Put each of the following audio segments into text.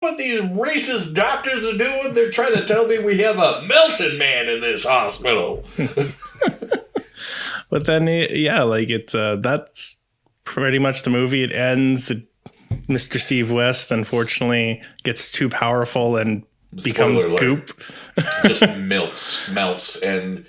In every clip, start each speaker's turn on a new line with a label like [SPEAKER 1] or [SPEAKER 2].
[SPEAKER 1] what these racist doctors are doing? They're trying to tell me we have a melting man in this hospital.
[SPEAKER 2] But then, that's pretty much the movie. It ends. Mr. Steve West, unfortunately, gets too powerful and becomes goop.
[SPEAKER 1] Just melts, and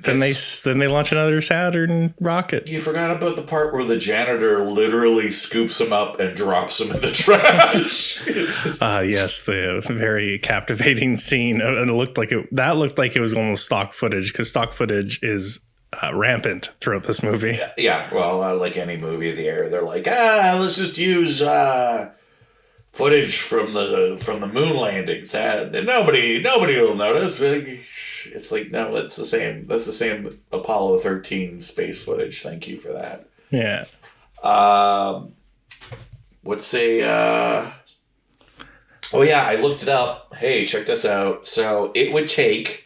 [SPEAKER 2] then they launch another Saturn rocket.
[SPEAKER 1] You forgot about the part where the janitor literally scoops him up and drops him in the trash.
[SPEAKER 2] Yes, the very captivating scene, and it looked like it was almost stock footage, because stock footage is rampant throughout this movie.
[SPEAKER 1] Yeah, well, like any movie of the era, they're like, let's just use footage from the moon landings, and nobody will notice. It's like, no, that's the same Apollo 13 space footage. Thank you for that.
[SPEAKER 2] Yeah.
[SPEAKER 1] I looked it up. Hey, check this out. So it would take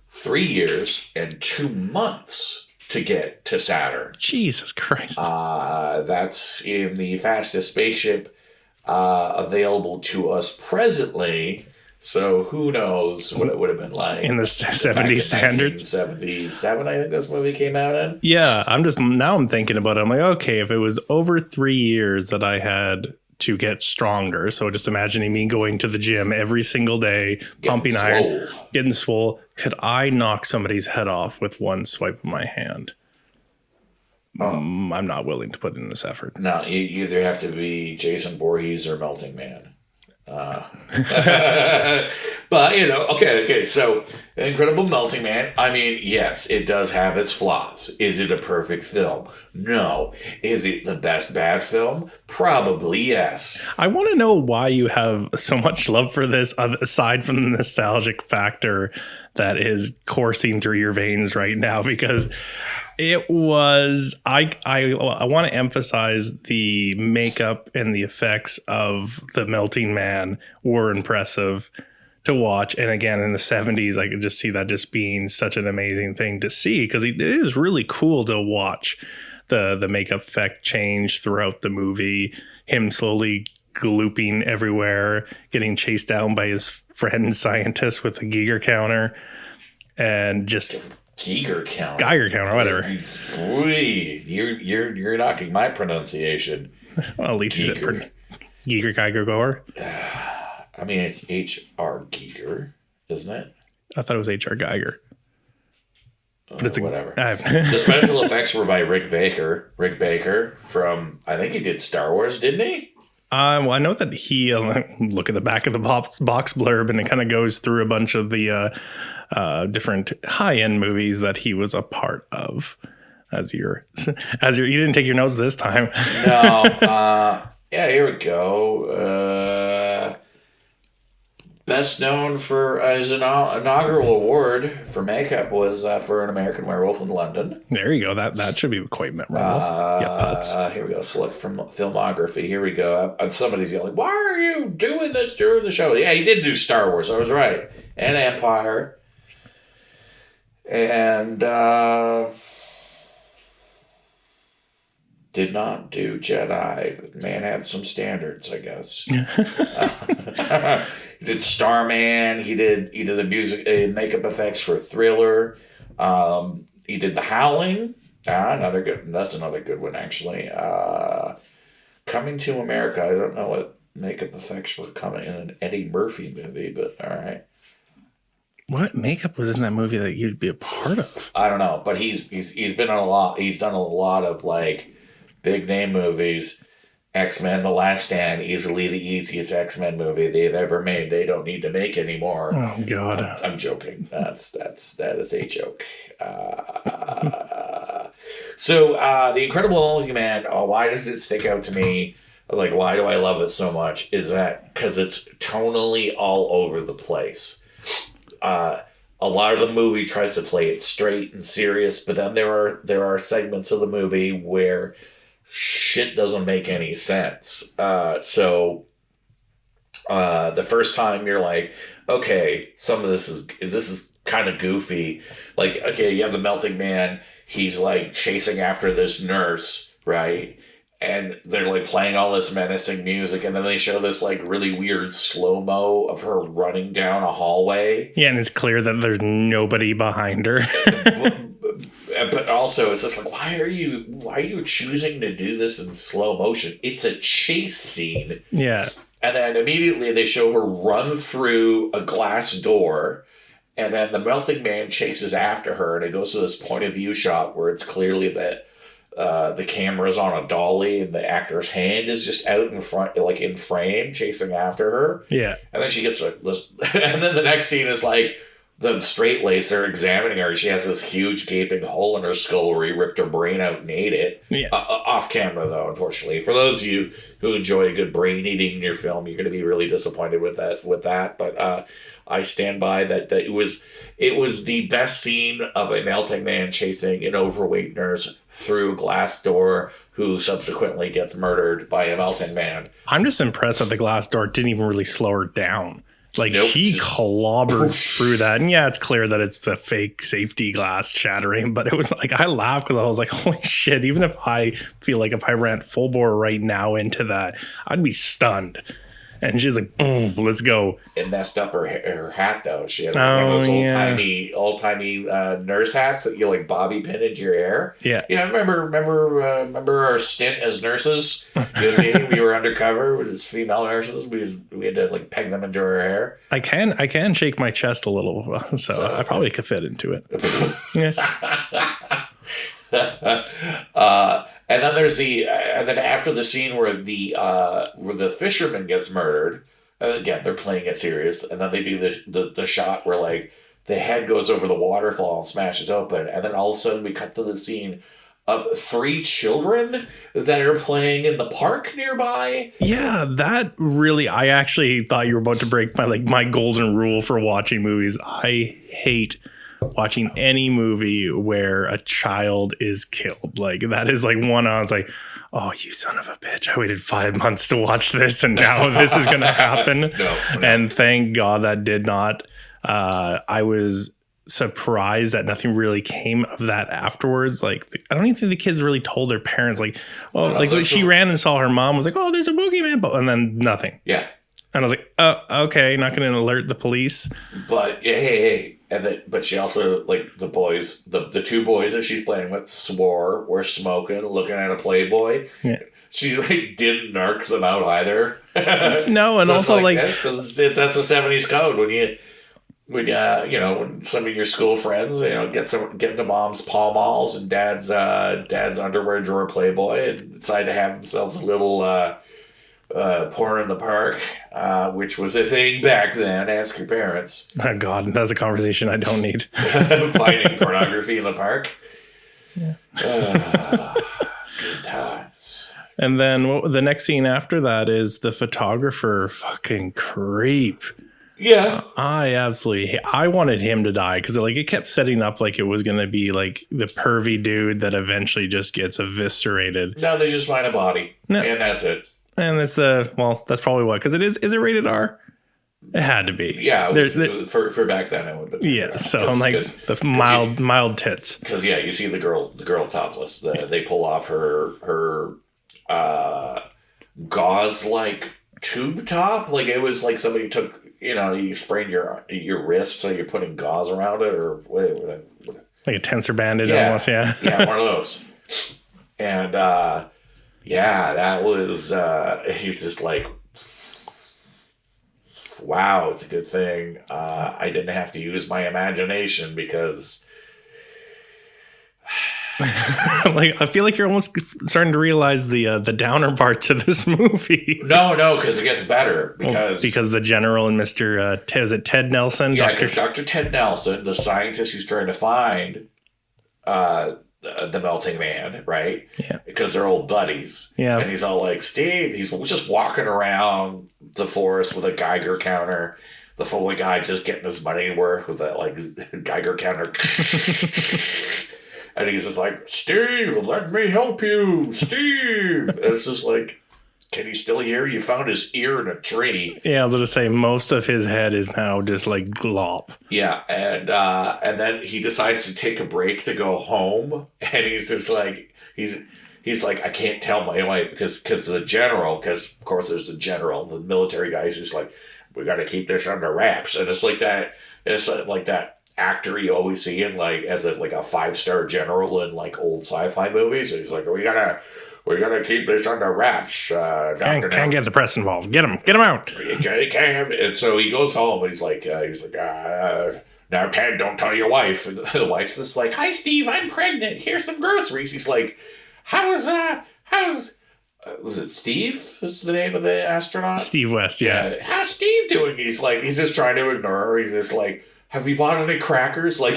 [SPEAKER 1] 3 years and 2 months to get to Saturn.
[SPEAKER 2] Jesus Christ.
[SPEAKER 1] That's in the fastest spaceship available to us presently. So who knows what it would have been like
[SPEAKER 2] in the 70s standards.
[SPEAKER 1] 1977, I think this movie came out in.
[SPEAKER 2] Yeah, I'm thinking about it. I'm like, okay, if it was over 3 years that I had to get stronger, so just imagining me going to the gym every single day, pumping iron, getting swole, could I knock somebody's head off with one swipe of my hand? I'm not willing to put in this effort.
[SPEAKER 1] No, you either have to be Jason Voorhees or Melting Man. But okay. So, Incredible Melting Man. I mean, yes, it does have its flaws. Is it a perfect film? No. Is it the best bad film? Probably yes.
[SPEAKER 2] I want to know why you have so much love for this, aside from the nostalgic factor that is coursing through your veins right now, because it was, I want to emphasize the makeup and the effects of the Melting Man were impressive to watch. And again, in the 70s, I could just see that just being such an amazing thing to see, because it is really cool to watch the makeup effect change throughout the movie. Him slowly glooping everywhere, getting chased down by his friend scientist with a Geiger counter, and just...
[SPEAKER 1] Geiger
[SPEAKER 2] counter, whatever.
[SPEAKER 1] You're knocking my pronunciation.
[SPEAKER 2] Well, at least he's a Geiger goer.
[SPEAKER 1] I mean, it's H.R. Geiger, isn't it?
[SPEAKER 2] I thought it was H.R. Geiger. But it's
[SPEAKER 1] whatever. The special effects were by Rick Baker. Rick Baker from, I think he did Star Wars, didn't he?
[SPEAKER 2] Well, I know that he look at the back of the box blurb, and it kind of goes through a bunch of the different high-end movies that he was a part of. You didn't take your notes this time.
[SPEAKER 1] No. Yeah, here we go. Best known for his inaugural award for makeup was for An American Werewolf in London.
[SPEAKER 2] There you go. That should be quite memorable.
[SPEAKER 1] Here we go. Select from filmography. Here we go. Somebody's yelling, "Why are you doing this during the show?" Yeah, he did do Star Wars. I was right. And Empire. And did not do Jedi. The man had some standards, I guess. He did Starman. He did the music and makeup effects for Thriller. He did The Howling. That's another good one, actually. Coming to America. I don't know what makeup effects were coming in an Eddie Murphy movie, but all right.
[SPEAKER 2] What makeup was in that movie that you'd be a part of?
[SPEAKER 1] I don't know, but he's been on a lot. He's done a lot of like big name movies. X-Men: The Last Stand, easily the easiest X-Men movie they've ever made. They don't need to make anymore.
[SPEAKER 2] Oh God,
[SPEAKER 1] I'm joking. That is a joke. So The Incredible Hulk Man. Why does it stick out to me? Like, why do I love it so much? Is that because it's tonally all over the place. A lot of the movie tries to play it straight and serious, but then there are segments of the movie where shit doesn't make any sense. So the first time you're like, okay, some of this is kind of goofy. Like, okay, you have the Melting Man. He's like chasing after this nurse, right? and they're like playing all this menacing music, and then they show this like really weird slow-mo of her running down a hallway.
[SPEAKER 2] Yeah, and it's clear that there's nobody behind her.
[SPEAKER 1] But also, it's just like, why are you choosing to do this in slow motion? It's a chase scene.
[SPEAKER 2] Yeah.
[SPEAKER 1] And then immediately they show her run through a glass door, and then the melting man chases after her, and it goes to this point of view shot where it's clearly that the camera's on a dolly and the actor's hand is just out in front, like in frame, chasing after her.
[SPEAKER 2] Yeah.
[SPEAKER 1] And then she gets this, and then the next scene is like the straight lacer examining her. She has this huge gaping hole in her skull where he ripped her brain out and ate it.
[SPEAKER 2] Yeah.
[SPEAKER 1] Off camera, though, unfortunately. For those of you who enjoy a good brain eating in your film, you're going to be really disappointed with that. But I stand by that it was the best scene of a melting man chasing an overweight nurse through a glass door who subsequently gets murdered by a melting man.
[SPEAKER 2] I'm just impressed that the glass door didn't even really slow her down. Like,
[SPEAKER 1] nope.
[SPEAKER 2] She clobbered through that. And yeah, it's clear that it's the fake safety glass shattering, but it was like, I laughed because I was like, holy shit, even if I feel like if I ran full bore right now into that, I'd be stunned. And she's like, boom, let's go.
[SPEAKER 1] It messed up her hat, though. She had one of those old-timey nurse hats that you like bobby pin into your hair.
[SPEAKER 2] Yeah.
[SPEAKER 1] Yeah, remember our stint as nurses? We were undercover with female nurses. We had to like peg them into our hair.
[SPEAKER 2] I can shake my chest a little, so I probably could fit into it. Yeah.
[SPEAKER 1] And then there's and then after the scene where the fisherman gets murdered, and again they're playing it serious, and then they do the shot where like the head goes over the waterfall and smashes open, and then all of a sudden we cut to the scene of 3 children that are playing in the park nearby.
[SPEAKER 2] Yeah, that really, I actually thought you were about to break my golden rule for watching movies. I hate watching any movie where a child is killed. Like, that is like one I was like, oh, you son of a bitch, I waited 5 months to watch this and now this is gonna happen. No. And thank God that did not. I was surprised that nothing really came of that afterwards. Like, I don't even think the kids really told their parents, like, oh, no, like she ran and saw her mom, was like, oh, there's a boogeyman, and then nothing.
[SPEAKER 1] Yeah.
[SPEAKER 2] And I was like, oh, okay, not going to alert the police.
[SPEAKER 1] But yeah, hey. But she also, like, the boys, the 2 boys that she's playing with swore, were smoking, looking at a Playboy. Yeah. She, like, didn't narc them out either.
[SPEAKER 2] No, and so also, like...
[SPEAKER 1] That's the 70s code. When some of your school friends, get into mom's Pall Malls and dad's underwear drawer Playboy and decide to have themselves a little... porn in the park, which was a thing back then. Ask your parents.
[SPEAKER 2] Oh God, that's a conversation I don't need.
[SPEAKER 1] Finding pornography in the park. Yeah. Good times.
[SPEAKER 2] And then the next scene after that is the photographer fucking creep.
[SPEAKER 1] Yeah.
[SPEAKER 2] I wanted him to die because like it kept setting up like it was going to be like the pervy dude that eventually just gets eviscerated.
[SPEAKER 1] No, they just find a body. No. And that's it.
[SPEAKER 2] And it's that's probably what, because is it rated R? It had to be.
[SPEAKER 1] Yeah, for back then it would have been.
[SPEAKER 2] Yeah, so I'm like the mild tits.
[SPEAKER 1] Because yeah, you see the girl topless. They pull off her gauze like tube top. Like it was like somebody took, you sprained your wrist, so you're putting gauze around it, or what
[SPEAKER 2] like a tensor bandage almost. Yeah,
[SPEAKER 1] yeah, one of those. And yeah, that was, he's just like, wow, it's a good thing I didn't have to use my imagination because...
[SPEAKER 2] like, I feel like you're almost starting to realize the downer parts of this movie.
[SPEAKER 1] No, because it gets better. Because
[SPEAKER 2] the general and Mr. Is it Ted Nelson?
[SPEAKER 1] Yeah, Dr. Ted Nelson, the scientist who's trying to find... the melting man, right?
[SPEAKER 2] Yeah.
[SPEAKER 1] Because they're old buddies. Yeah. And he's all like, Steve, he's just walking around the forest with a Geiger counter. The Foley guy just getting his money worth with that like Geiger counter. And he's just like, Steve, let me help you, Steve. And it's just like, can he still hear? You found his ear in a tree.
[SPEAKER 2] Yeah, I was going to say, most of his head is now just like glop.
[SPEAKER 1] Yeah, and then he decides to take a break to go home. And he's just like, he's like, I can't tell my wife because the general, because of course there's the general, the military guy. He's just like, we got to keep this under wraps, and it's like that. It's like that actor you always see in like as a 5-star general in like old sci-fi movies. And he's like, we gotta keep this under wraps.
[SPEAKER 2] Can't get the press involved. Get him out.
[SPEAKER 1] You can't. And so he goes home. And he's like, now Ted, don't tell your wife. And the wife's just like, hi Steve, I'm pregnant. Here's some groceries. He's like, how's was it Steve? Is the name of the astronaut?
[SPEAKER 2] Steve West, yeah.
[SPEAKER 1] How's Steve doing? He's just trying to ignore her. He's just like, have you bought any crackers? Like,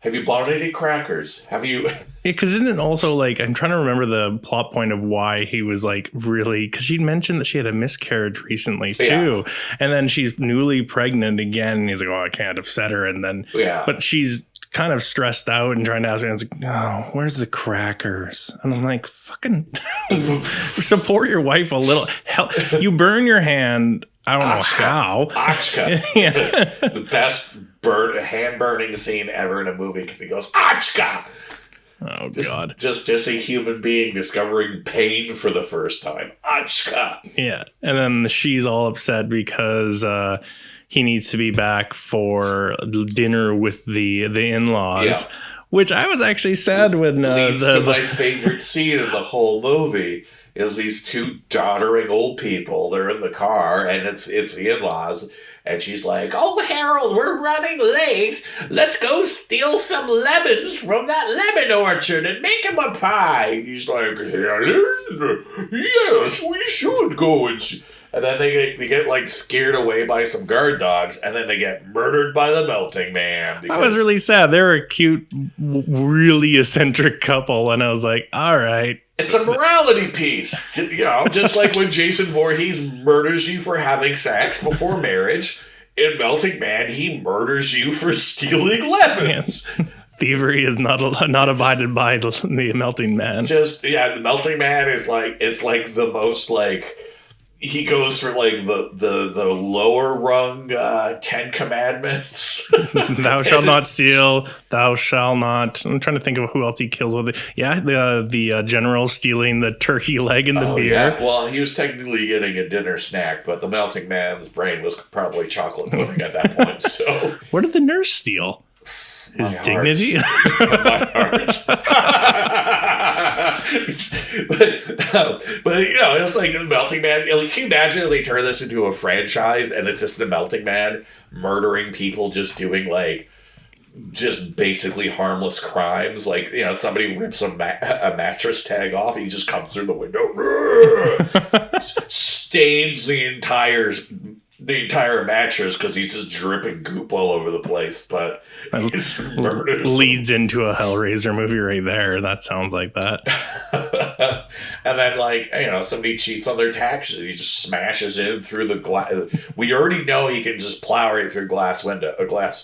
[SPEAKER 1] have you bought any crackers? Have you?
[SPEAKER 2] Because isn't it also like, I'm trying to remember the plot point of why he was like really, because she'd mentioned that she had a miscarriage recently too. Yeah. And then she's newly pregnant again. And he's like, oh, I can't upset her. And then, but she's kind of stressed out and trying to ask her. And it's like, oh, where's the crackers? And I'm like, fucking support your wife a little. Hell, you burn your hand. I don't know how.
[SPEAKER 1] Ochka.
[SPEAKER 2] Yeah.
[SPEAKER 1] The best hand burning scene ever in a movie because he goes, Ochka.
[SPEAKER 2] Oh, God.
[SPEAKER 1] Just a human being discovering pain for the first time. Ochka.
[SPEAKER 2] Yeah. And then she's all upset because he needs to be back for dinner with the in-laws. Yeah. Which I was actually sad when...
[SPEAKER 1] leads to my favorite scene in the whole movie. Is these two doddering old people. They're in the car, and it's the in-laws. And she's like, oh, Harold, we're running late. Let's go steal some lemons from that lemon orchard and make him a pie. And he's like, yes, we should go. And then they get like scared away by some guard dogs, and then they get murdered by the melting man.
[SPEAKER 2] I was really sad. They were a cute, really eccentric couple, and I was like, all right.
[SPEAKER 1] It's a morality piece. Just like when Jason Voorhees murders you for having sex before marriage, in Melting Man, he murders you for stealing lemons.
[SPEAKER 2] Yes. Thievery is not abided by the Melting Man.
[SPEAKER 1] The Melting Man is like, it's like the most like, he goes for like the lower rung 10 commandments.
[SPEAKER 2] Thou shalt not steal. Thou shalt not. I'm trying to think of who else he kills with it. Yeah, the general stealing the turkey leg and the beer.
[SPEAKER 1] Yeah. Well, he was technically getting a dinner snack, but the Melting Man's brain was probably chocolate pudding at that point. So
[SPEAKER 2] what did the nurse steal? His dignity?
[SPEAKER 1] My heart. but it's like the Melting Man. Can you imagine if they turn this into a franchise and it's just the Melting Man murdering people, just doing like just basically harmless crimes? Like, somebody rips a mattress tag off, he just comes through the window, stains the entire mattress because he's just dripping goop all over the place. But
[SPEAKER 2] leads into a Hellraiser movie right there. That sounds like that.
[SPEAKER 1] And then somebody cheats on their taxes, he just smashes in through the glass. We already know he can just plow right through glass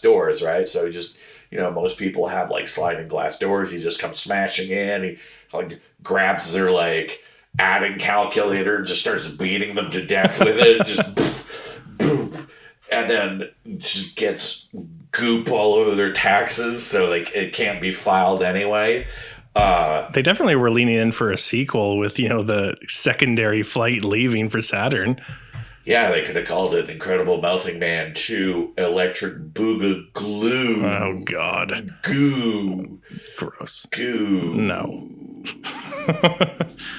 [SPEAKER 1] doors, right? So he just, most people have like sliding glass doors. He just comes smashing in. He like grabs their like adding calculator and just starts beating them to death with it. Just boom, and then just gets goop all over their taxes, so like it can't be filed anyway.
[SPEAKER 2] They definitely were leaning in for a sequel with the secondary flight leaving for Saturn.
[SPEAKER 1] Yeah, they could have called it Incredible Melting Man 2 Electric Booga Glue.
[SPEAKER 2] Oh God,
[SPEAKER 1] goo,
[SPEAKER 2] gross,
[SPEAKER 1] goo.
[SPEAKER 2] No.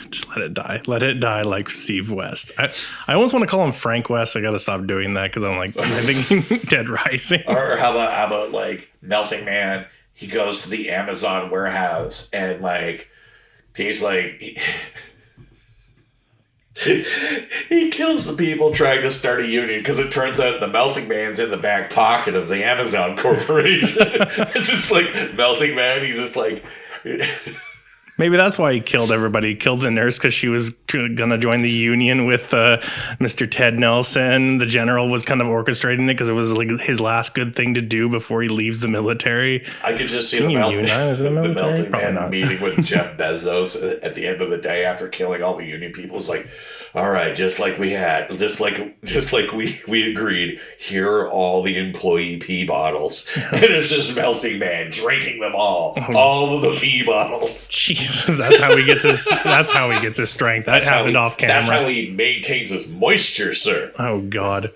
[SPEAKER 2] Just let it die. Let it die like Steve West. I almost want to call him Frank West. I got to stop doing that because I'm like, I'm thinking Dead Rising.
[SPEAKER 1] Or how about like Melting Man? He goes to the Amazon warehouse and like he's like he kills the people trying to start a union because it turns out the Melting Man's in the back pocket of the Amazon Corporation. It's just like Melting Man. He's just like.
[SPEAKER 2] Maybe that's why he killed everybody. He killed the nurse because she was going to join the union with Mr. Ted Nelson. The general was kind of orchestrating it because it was like his last good thing to do before he leaves the military.
[SPEAKER 1] I could just see the Melting Man meeting with Jeff Bezos at the end of the day after killing all the union people. It's like, all right, just like we agreed, here are all the employee pee bottles. And it's this melting man drinking them all of the pee bottles.
[SPEAKER 2] Jesus, that's how he gets his strength. That happened off camera.
[SPEAKER 1] That's how he maintains his moisture, sir.
[SPEAKER 2] Oh God.